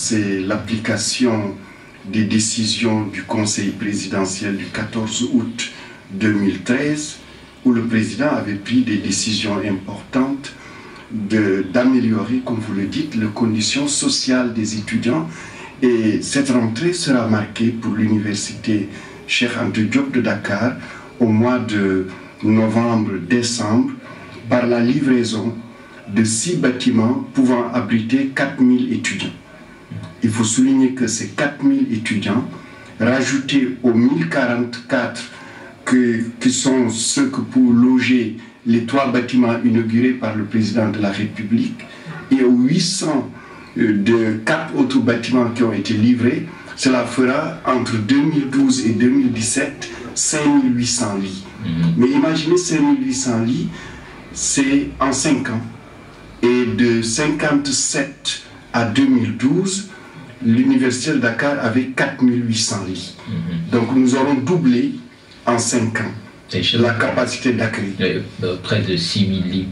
c'est l'application des décisions du Conseil présidentiel du 14 août 2013, où le président avait pris des décisions importantes d'améliorer, comme vous le dites, les conditions sociales des étudiants. Et cette rentrée sera marquée pour l'université Cheikh Anta Diop de Dakar au mois de novembre-décembre par la livraison de 6 bâtiments pouvant abriter 4000 étudiants. Il faut souligner que ces 4000 étudiants, rajoutés aux 1044 qui sont ceux que pour loger les 3 bâtiments inaugurés par le président de la République, et aux 800 de 4 autres bâtiments qui ont été livrés, cela fera entre 2012 et 2017 5800 lits. Mais imaginez 5800 lits, c'est en 5 ans. Et de 57 à 2012, l'université de Dakar avait 4800 lits. Donc nous aurons doublé en 5 ans la capacité d'accueil. Près de 6000 lits,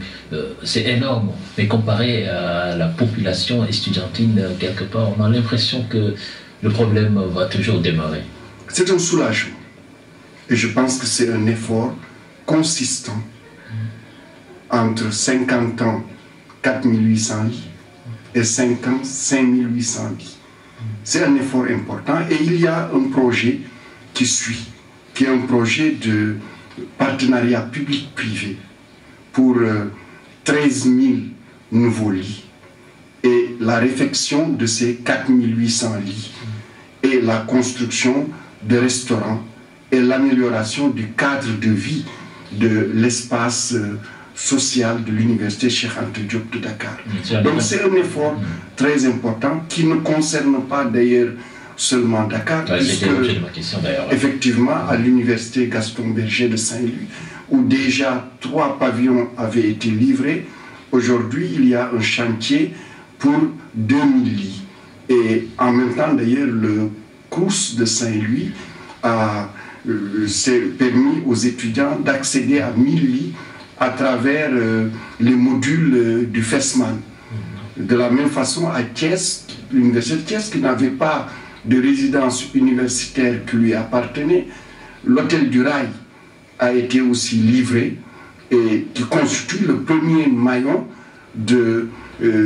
c'est énorme. Mais comparé à la population estudiantine, quelque part, on a l'impression que le problème va toujours demeurer. C'est un soulagement. Et je pense que c'est un effort consistant entre 50 ans, 4800 lits, et 5 ans, 5800 lits. C'est un effort important et il y a un projet qui suit, qui est un projet de partenariat public-privé pour 13 000 nouveaux lits et la réfection de ces 4800 lits et la construction de restaurants et l'amélioration du cadre de vie de l'espace social de l'université Cheikh Anta Diop de Dakar. Donc c'est un effort très important qui ne concerne pas d'ailleurs seulement Dakar, puisque effectivement à l'université Gaston Berger de Saint-Louis, où déjà 3 pavillons avaient été livrés, aujourd'hui il y a un chantier pour 2000 lits. Et en même temps d'ailleurs le CROUS de Saint-Louis s'est permis aux étudiants d'accéder à 1000 lits à travers les modules du FESMAN. De la même façon à Thiès, l'université de Thiès qui n'avait pas de résidence universitaire qui lui appartenait, l'hôtel du Rail a été aussi livré et qui constitue le premier maillon de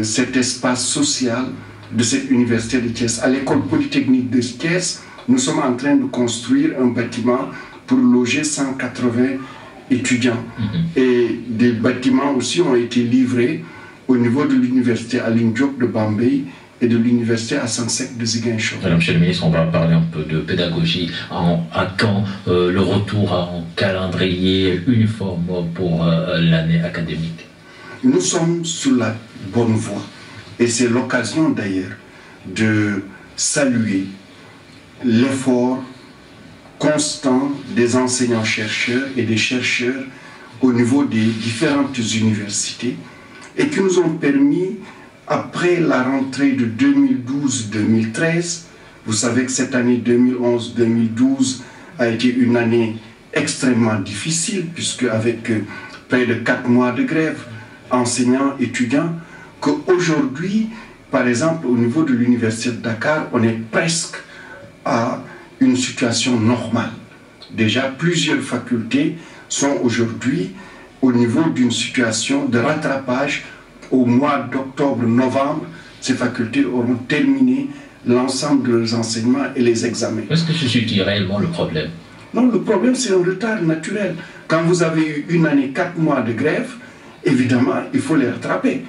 cet espace social de cette université de Thiès. À l'école polytechnique de Thiès, nous sommes en train de construire un bâtiment pour loger 180 étudiants. Et des bâtiments aussi ont été livrés au niveau de l'université Alioune Diop de Bambey et de l'université Assane Seck de Ziguinchor. Monsieur le ministre, on va parler un peu de pédagogie. À quand le retour en calendrier uniforme pour l'année académique? Nous sommes sur la bonne voie. Et c'est l'occasion d'ailleurs de saluer l'effort constant des enseignants-chercheurs et des chercheurs au niveau des différentes universités et qui nous ont permis, après la rentrée de 2012-2013, vous savez que cette année 2011-2012 a été une année extrêmement difficile, puisque avec près de 4 mois de grève, enseignants, étudiants, qu'aujourd'hui, par exemple, au niveau de l'université de Dakar, on est presque à une situation normale. Déjà, plusieurs facultés sont aujourd'hui au niveau d'une situation de rattrapage. Au mois d'octobre-novembre, ces facultés auront terminé l'ensemble de leurs enseignements et les examens. Est-ce que c'est réellement le problème? Non, le problème c'est un retard naturel. Quand vous avez eu une année, 4 mois de grève, évidemment, il faut les rattraper.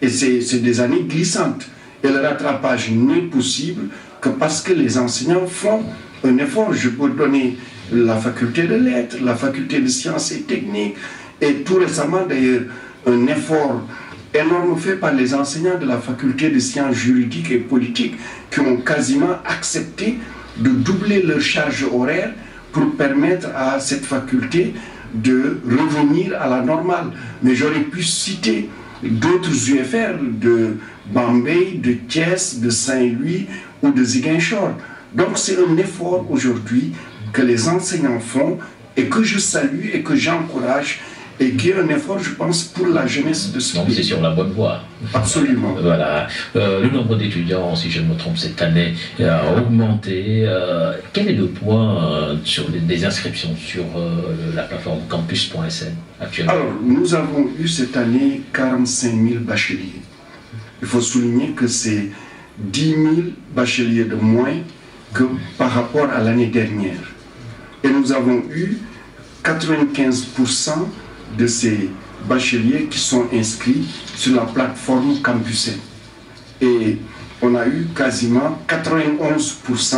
Et c'est des années glissantes. Et le rattrapage n'est possible que parce que les enseignants font un effort. Je peux donner la faculté de lettres, la faculté de sciences et techniques, et tout récemment d'ailleurs un effort énorme fait par les enseignants de la faculté de sciences juridiques et politiques qui ont quasiment accepté de doubler leur charge horaire pour permettre à cette faculté de revenir à la normale. Mais j'aurais pu citer d'autres UFR de Bambey, de Thiès, de Saint-Louis ou de Ziguinchor. Donc c'est un effort aujourd'hui que les enseignants font et que je salue et que j'encourage. et qui est un effort, je pense, pour la jeunesse de ce pays. Donc c'est sur la bonne voie. Absolument. Voilà. Le nombre d'étudiants, si je ne me trompe, cette année a augmenté. Quel est le point sur des inscriptions sur la plateforme campus.sn actuellement? Alors, nous avons eu cette année 45 000 bacheliers. Il faut souligner que c'est 10 000 bacheliers de moins que par rapport à l'année dernière. Et nous avons eu 95% de ces bacheliers qui sont inscrits sur la plateforme Campus. Et on a eu quasiment 91%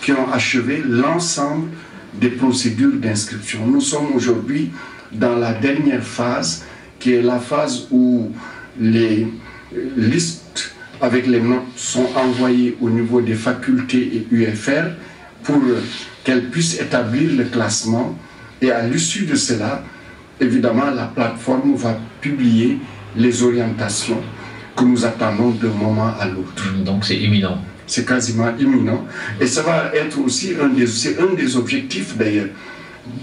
qui ont achevé l'ensemble des procédures d'inscription. Nous sommes aujourd'hui dans la dernière phase, qui est la phase où les listes avec les notes sont envoyées au niveau des facultés et UFR pour qu'elles puissent établir le classement. Et à l'issue de cela, évidemment, la plateforme va publier les orientations que nous attendons d'un moment à l'autre. Donc c'est imminent. C'est quasiment imminent. Et ça va être aussi un des objectifs d'ailleurs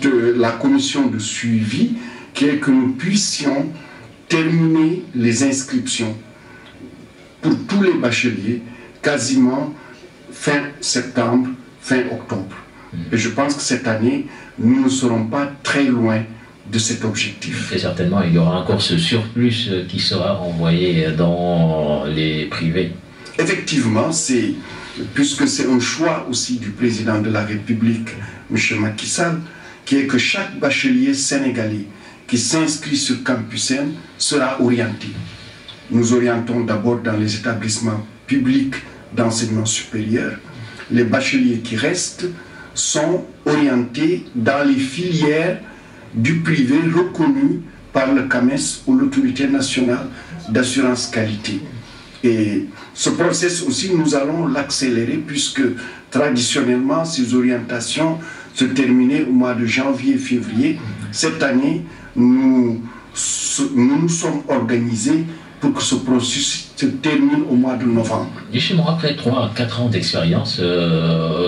de la commission de suivi, qui est que nous puissions terminer les inscriptions pour tous les bacheliers quasiment fin septembre, fin octobre. Et je pense que cette année, nous ne serons pas très loin de cet objectif. Et certainement, il y aura encore ce surplus qui sera envoyé dans les privés. Effectivement, puisque c'est un choix aussi du président de la République, M. Macky Sall, qui est que chaque bachelier sénégalais qui s'inscrit sur Campus N sera orienté. Nous orientons d'abord dans les établissements publics d'enseignement supérieur. Les bacheliers qui restent sont orientés dans les filières du privé reconnues par le CAMES ou l'autorité nationale d'assurance qualité. Et ce processus aussi, nous allons l'accélérer puisque traditionnellement, ces orientations se terminaient au mois de janvier-février. Cette année, nous nous sommes organisés pour que ce processus se termine au mois de novembre. Justement, après 3 à 4 ans d'expérience,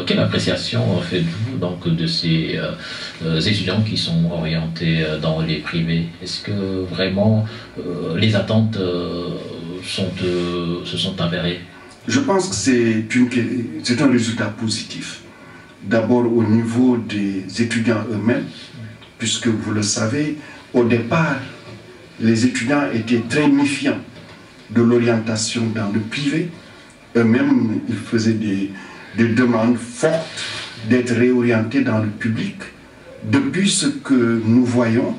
quelle appréciation faites-vous donc de ces étudiants qui sont orientés dans les privés? Est-ce que vraiment les attentes se sont avérées? Je pense que c'est un résultat positif. D'abord au niveau des étudiants eux-mêmes, puisque vous le savez, au départ, les étudiants étaient très méfiants de l'orientation dans le privé. Eux-mêmes, ils faisaient des demandes fortes d'être réorientés dans le public. Depuis, ce que nous voyons,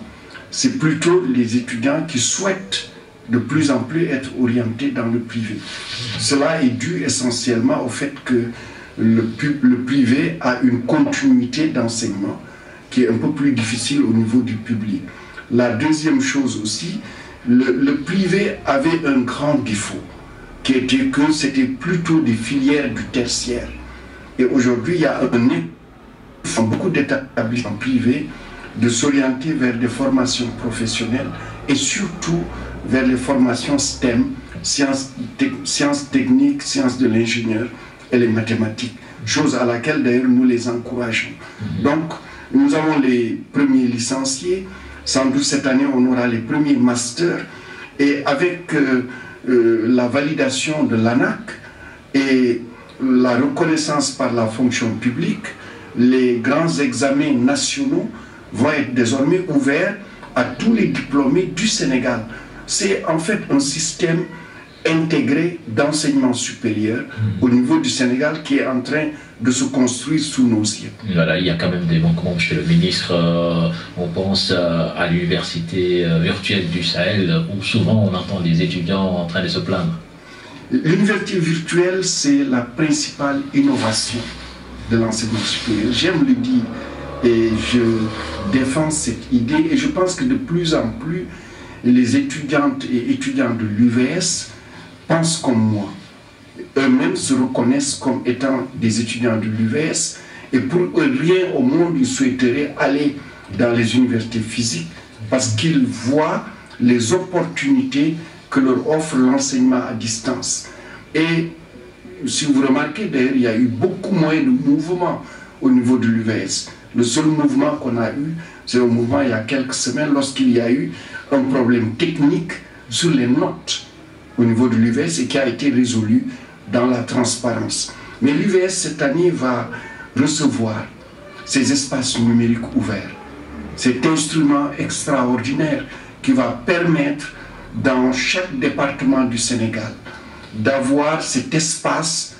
c'est plutôt les étudiants qui souhaitent de plus en plus être orientés dans le privé. Cela est dû essentiellement au fait que le privé a une continuité d'enseignement qui est un peu plus difficile au niveau du public. La deuxième chose aussi, le privé avait un grand défaut, qui était que c'était plutôt des filières du tertiaire. Et aujourd'hui, il y a beaucoup d'établissements privés de s'orienter vers des formations professionnelles et surtout vers les formations STEM, sciences techniques, sciences de l'ingénieur et les mathématiques, chose à laquelle d'ailleurs nous les encourageons. Donc, nous avons les premiers licenciés, sans doute cette année on aura les premiers masters, et avec la validation de l'ANAC et la reconnaissance par la fonction publique, les grands examens nationaux vont être désormais ouverts à tous les diplômés du Sénégal. C'est en fait un système intégré d'enseignement supérieur au niveau du Sénégal qui est en train de se construire sous nos yeux. Voilà, il y a quand même des manquements, monsieur le ministre. On pense à l'université virtuelle du Sahel, où souvent on entend des étudiants en train de se plaindre. L'université virtuelle, c'est la principale innovation de l'enseignement supérieur. J'aime le dire et je défends cette idée, et je pense que de plus en plus, les étudiantes et étudiants de l'UVS pensent comme moi. Eux-mêmes se reconnaissent comme étant des étudiants de l'UVS, et pour eux, rien au monde, ils souhaiteraient aller dans les universités physiques parce qu'ils voient les opportunités que leur offre l'enseignement à distance. Et si vous remarquez, d'ailleurs, il y a eu beaucoup moins de mouvements au niveau de l'UVS. Le seul mouvement qu'on a eu, c'est un mouvement il y a quelques semaines, lorsqu'il y a eu un problème technique sur les notes au niveau de l'UVS et qui a été résolu dans la transparence. Mais l'UVS cette année va recevoir ces espaces numériques ouverts, cet instrument extraordinaire qui va permettre dans chaque département du Sénégal d'avoir cet espace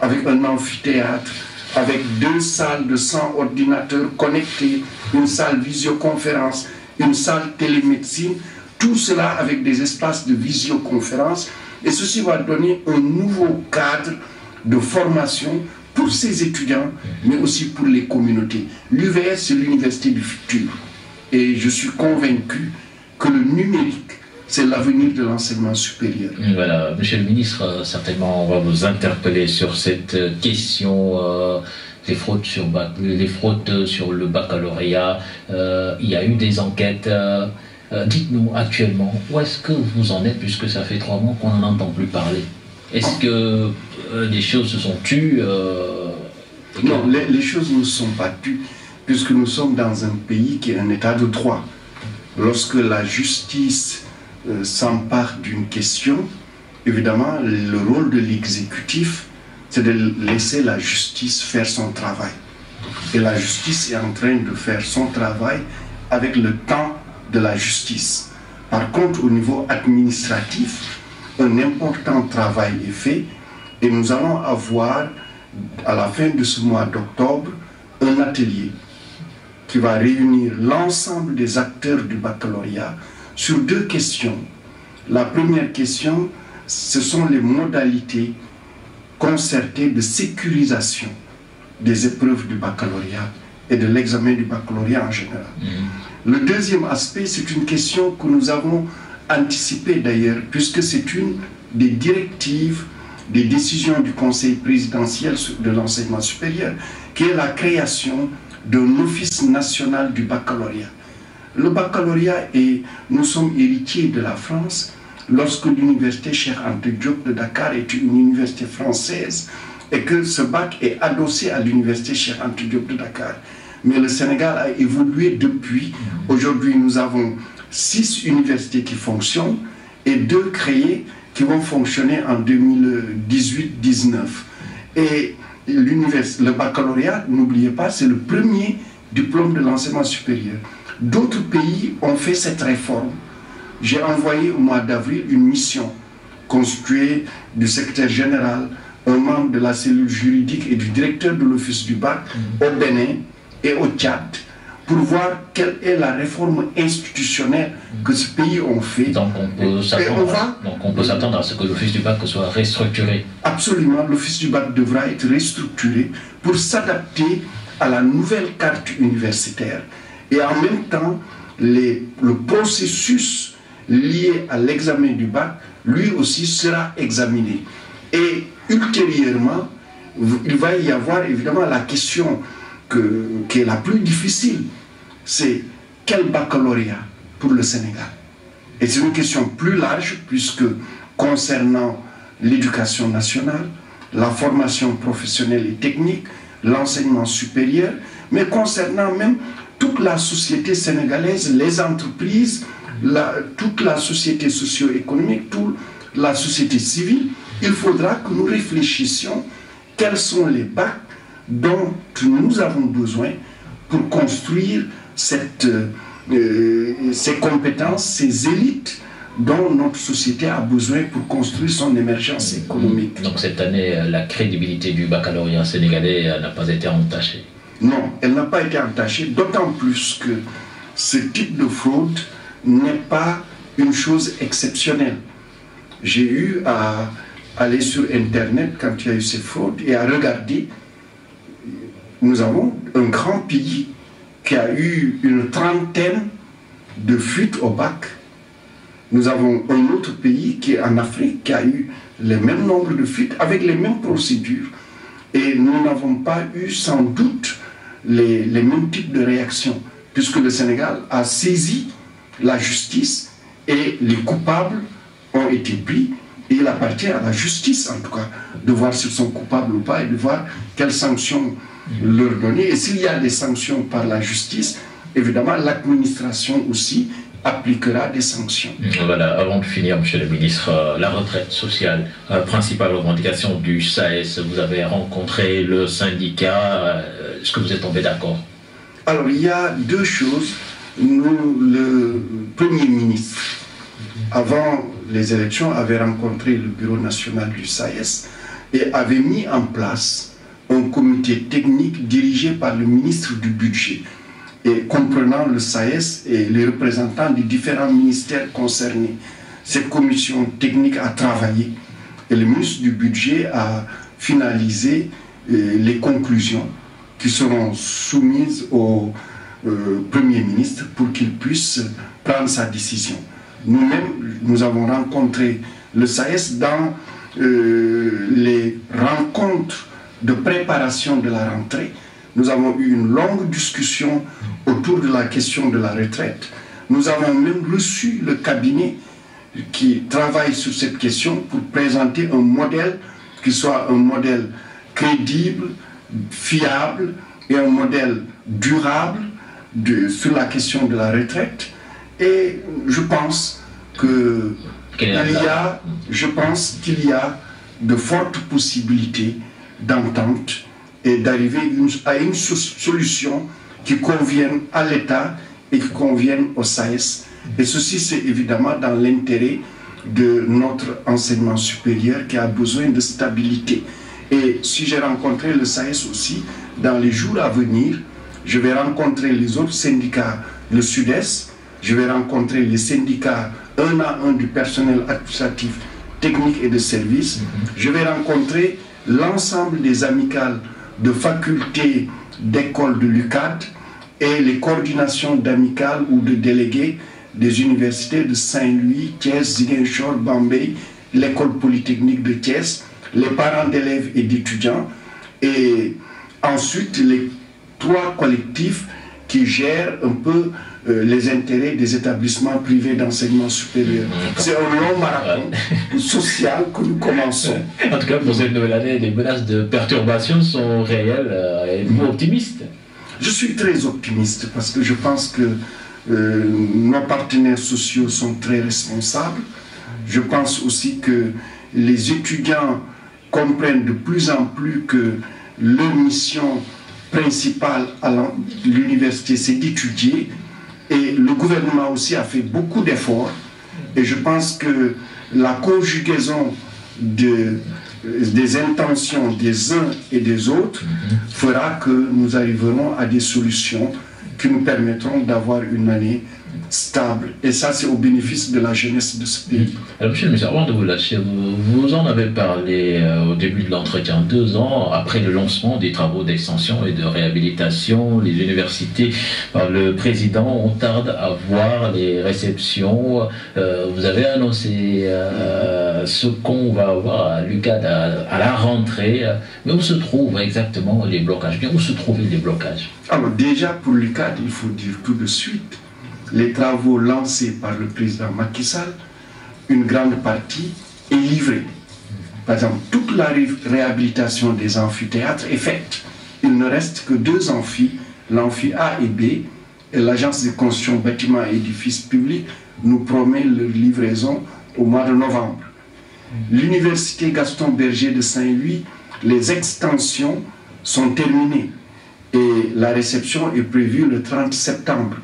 avec un amphithéâtre, avec 2 salles de 100 ordinateurs connectés, une salle visioconférence, une salle télémédecine, tout cela avec des espaces de visioconférence. Et ceci va donner un nouveau cadre de formation pour ces étudiants, mais aussi pour les communautés. L'UVS, c'est l'université du futur. Et je suis convaincu que le numérique, c'est l'avenir de l'enseignement supérieur. Voilà, Monsieur le ministre, certainement on va vous interpeller sur cette question, les fraudes sur le baccalauréat. Il y a eu des enquêtes. Dites-nous actuellement, où est-ce que vous en êtes, puisque ça fait 3 mois qu'on n'en entend plus parler? Est-ce que les choses se sont tues Non, les choses ne sont pas tues, puisque nous sommes dans un pays qui est un état de droit. Lorsque la justice s'empare d'une question, évidemment, le rôle de l'exécutif, c'est de laisser la justice faire son travail. Et la justice est en train de faire son travail avec le temps de la justice. Par contre, au niveau administratif, un important travail est fait et nous allons avoir, à la fin de ce mois d'octobre, un atelier qui va réunir l'ensemble des acteurs du baccalauréat sur 2 questions. La première question, ce sont les modalités concertées de sécurisation des épreuves du baccalauréat et de l'examen du baccalauréat en général. Le deuxième aspect, c'est une question que nous avons anticipée d'ailleurs, puisque c'est une des directives, des décisions du Conseil présidentiel de l'enseignement supérieur, qui est la création d'un office national du baccalauréat. Le baccalauréat, nous sommes héritiers de la France, lorsque l'université Cheikh Anta Diop de Dakar est une université française et que ce bac est adossé à l'université Cheikh Anta Diop de Dakar. Mais le Sénégal a évolué depuis. Aujourd'hui, nous avons 6 universités qui fonctionnent et 2 créées qui vont fonctionner en 2018-19. Et le baccalauréat, n'oubliez pas, c'est le premier diplôme de l'enseignement supérieur. D'autres pays ont fait cette réforme. J'ai envoyé au mois d'avril une mission constituée du secrétaire général, un membre de la cellule juridique et du directeur de l'office du bac au Bénin et au Tchad pour voir quelle est la réforme institutionnelle que ce pays a fait. Donc on peut s'attendre à ce que l'office du bac soit restructuré. Absolument, l'office du bac devra être restructuré pour s'adapter à la nouvelle carte universitaire. Et en même temps, le processus lié à l'examen du bac, lui aussi sera examiné. Et ultérieurement, il va y avoir évidemment la question qui est la plus difficile, c'est quel baccalauréat pour le Sénégal? Et c'est une question plus large puisque concernant l'éducation nationale, la formation professionnelle et technique, l'enseignement supérieur, mais concernant même toute la société sénégalaise, les entreprises, toute la société socio-économique, toute la société civile, il faudra que nous réfléchissions quels sont les bacs dont nous avons besoin pour construire ces compétences, ces élites dont notre société a besoin pour construire son émergence économique. Donc cette année, la crédibilité du baccalauréat sénégalais n'a pas été entachée? Non, elle n'a pas été entachée, d'autant plus que ce type de fraude n'est pas une chose exceptionnelle. J'ai eu à aller sur Internet quand il y a eu ces fraudes et à regarder. Nous avons un grand pays qui a eu une trentaine de fuites au bac. Nous avons un autre pays qui est en Afrique qui a eu le même nombre de fuites avec les mêmes procédures. Et nous n'avons pas eu sans doute les mêmes types de réactions, puisque le Sénégal a saisi la justice et les coupables ont été pris. Et il appartient à la justice, en tout cas, de voir s'ils sont coupables ou pas et de voir quelles sanctions leur donner. Et s'il y a des sanctions par la justice, évidemment, l'administration aussi appliquera des sanctions. Voilà, avant de finir, Monsieur le ministre, la retraite sociale, principale revendication du SAES, vous avez rencontré le syndicat, est-ce que vous êtes tombé d'accord? Alors, il y a deux choses. Nous, le Premier ministre, avant les élections, avait rencontré le bureau national du SAES et avait mis en place un comité technique dirigé par le ministre du Budget, et comprenant le SAES et les représentants des différents ministères concernés. Cette commission technique a travaillé et le ministre du Budget a finalisé les conclusions qui seront soumises au Premier ministre pour qu'il puisse prendre sa décision. Nous-mêmes, nous avons rencontré le SAES dans les rencontres de préparation de la rentrée. Nous avons eu une longue discussion autour de la question de la retraite. Nous avons même reçu le cabinet qui travaille sur cette question pour présenter un modèle qui soit un modèle crédible, fiable et un modèle durable sur la question de la retraite. Et je pense qu'il y a de fortes possibilités d'entente et d'arriver à une solution qui convienne à l'État et qui convienne au SAES. Et ceci, c'est évidemment dans l'intérêt de notre enseignement supérieur qui a besoin de stabilité. Et si j'ai rencontré le SAES aussi, dans les jours à venir, je vais rencontrer les autres syndicats, le Sud-Est, je vais rencontrer les syndicats un à un du personnel administratif, technique et de service, je vais rencontrer l'ensemble des amicales de facultés d'écoles de l'UCAD et les coordinations d'amicales ou de délégués des universités de Saint-Louis, Thiès, Ziguinchor, Bambey, l'école polytechnique de Thiès, les parents d'élèves et d'étudiants, et ensuite les 3 collectifs qui gèrent un peu les intérêts des établissements privés d'enseignement supérieur. C'est un long marathon social que nous commençons. En tout cas, pour cette nouvelle année, les menaces de perturbation sont réelles. Êtes-vous optimiste? Je suis très optimiste parce que je pense que nos partenaires sociaux sont très responsables. Je pense aussi que les étudiants comprennent de plus en plus que leur mission principale à l'université, c'est d'étudier. Et le gouvernement aussi a fait beaucoup d'efforts. Et je pense que la conjugaison des intentions des uns et des autres fera que nous arriverons à des solutions qui nous permettront d'avoir une année stable. Et ça, c'est au bénéfice de la jeunesse de ce pays. Alors, monsieur le ministre, avant de vous lâcher, vous en avez parlé au début de l'entretien. 2 ans après le lancement des travaux d'extension et de réhabilitation, les universités, par le président, on tarde à voir les réceptions. Vous avez annoncé ce qu'on va avoir à l'UCAD à la rentrée. Mais où se trouvent exactement les blocages? Où se trouvaient les blocages? Alors déjà, pour l'UCAD, il faut dire tout de suite, les travaux lancés par le président Macky Sall, une grande partie est livrée. Par exemple, toute la réhabilitation des amphithéâtres est faite. Il ne reste que 2 amphis, l'amphi A et B, et l'Agence de construction bâtiments et édifices publics nous promet leur livraison au mois de novembre. L'université Gaston Berger de Saint-Louis, les extensions sont terminées et la réception est prévue le 30 septembre.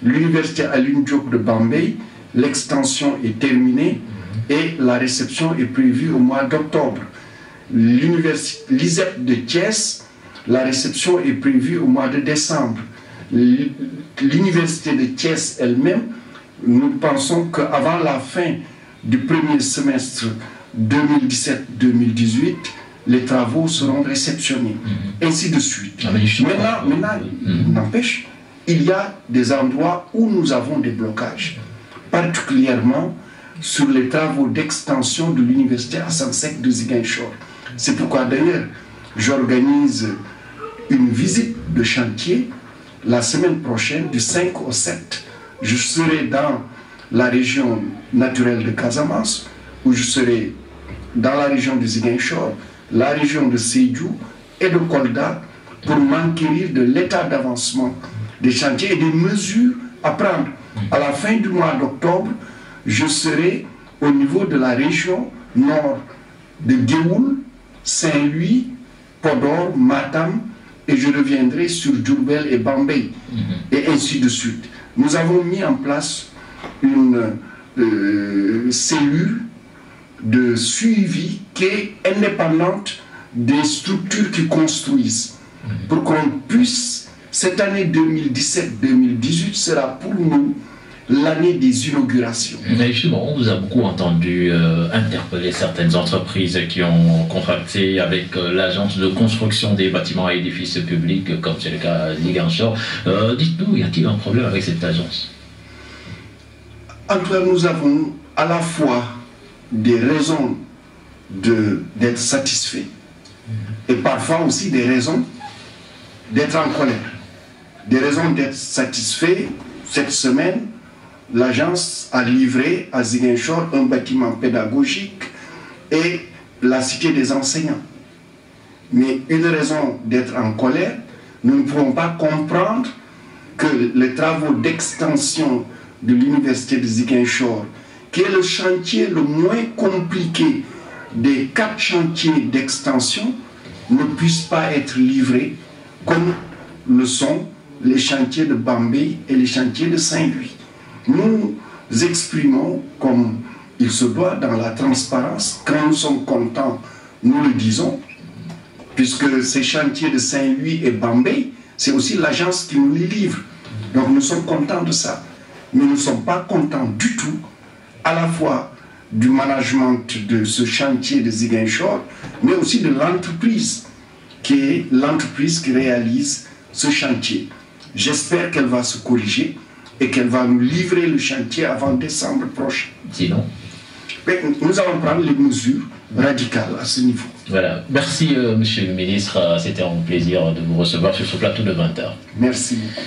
L'université Alioune Diop de Bambey, l'extension est terminée et la réception est prévue au mois d'octobre. L'ISEP de Thiès, la réception est prévue au mois de décembre. L'université de Thiès elle-même, nous pensons qu'avant la fin du premier semestre 2017-2018, les travaux seront réceptionnés, ainsi de suite. Maintenant, n'empêche, il y a des endroits où nous avons des blocages, particulièrement sur les travaux d'extension de l'université Assane Seck de Ziguinchor. C'est pourquoi d'ailleurs, j'organise une visite de chantier la semaine prochaine, du 5 au 7. Je serai dans la région naturelle de Casamance, où je serai dans la région de Ziguinchor, la région de Sédhiou et de Kolda, pour m'enquérir de l'état d'avancement des chantiers et des mesures à prendre. À la fin du mois d'octobre, je serai au niveau de la région nord de Géoul, Saint-Louis, Podor, Matam, et je reviendrai sur Diourbel et Bambey, et ainsi de suite. Nous avons mis en place une cellule de suivi qui est indépendante des structures qui construisent, pour qu'on puisse, cette année 2017-2018 sera pour nous l'année des inaugurations. Mais justement, on vous a beaucoup entendu interpeller certaines entreprises qui ont contracté avec l'agence de construction des bâtiments et édifices publics, comme c'est le cas à Ziguinchor. Dites-nous, y a-t-il un problème avec cette agence? Antoine, nous avons à la fois des raisons d'être satisfaits et parfois aussi des raisons d'être en colère. Des raisons d'être satisfaits. Cette semaine, l'agence a livré à Ziguinchor un bâtiment pédagogique et la cité des enseignants. Mais une raison d'être en colère, nous ne pouvons pas comprendre que les travaux d'extension de l'université de Ziguinchor, qui est le chantier le moins compliqué des 4 chantiers d'extension, ne puissent pas être livrés comme le sont les chantiers de Bambey et les chantiers de Saint-Louis. Nous exprimons, comme il se doit, dans la transparence. Quand nous sommes contents, nous le disons, puisque ces chantiers de Saint-Louis et Bambey, c'est aussi l'agence qui nous les livre. Donc nous sommes contents de ça. Mais nous ne sommes pas contents du tout, à la fois du management de ce chantier de Ziguinchor, mais aussi de l'entreprise, qui est l'entreprise qui réalise ce chantier. J'espère qu'elle va se corriger et qu'elle va nous livrer le chantier avant décembre prochain. Sinon, nous allons prendre les mesures radicales à ce niveau. Voilà. Merci, monsieur le ministre. C'était un plaisir de vous recevoir sur ce plateau de 20h. Merci beaucoup.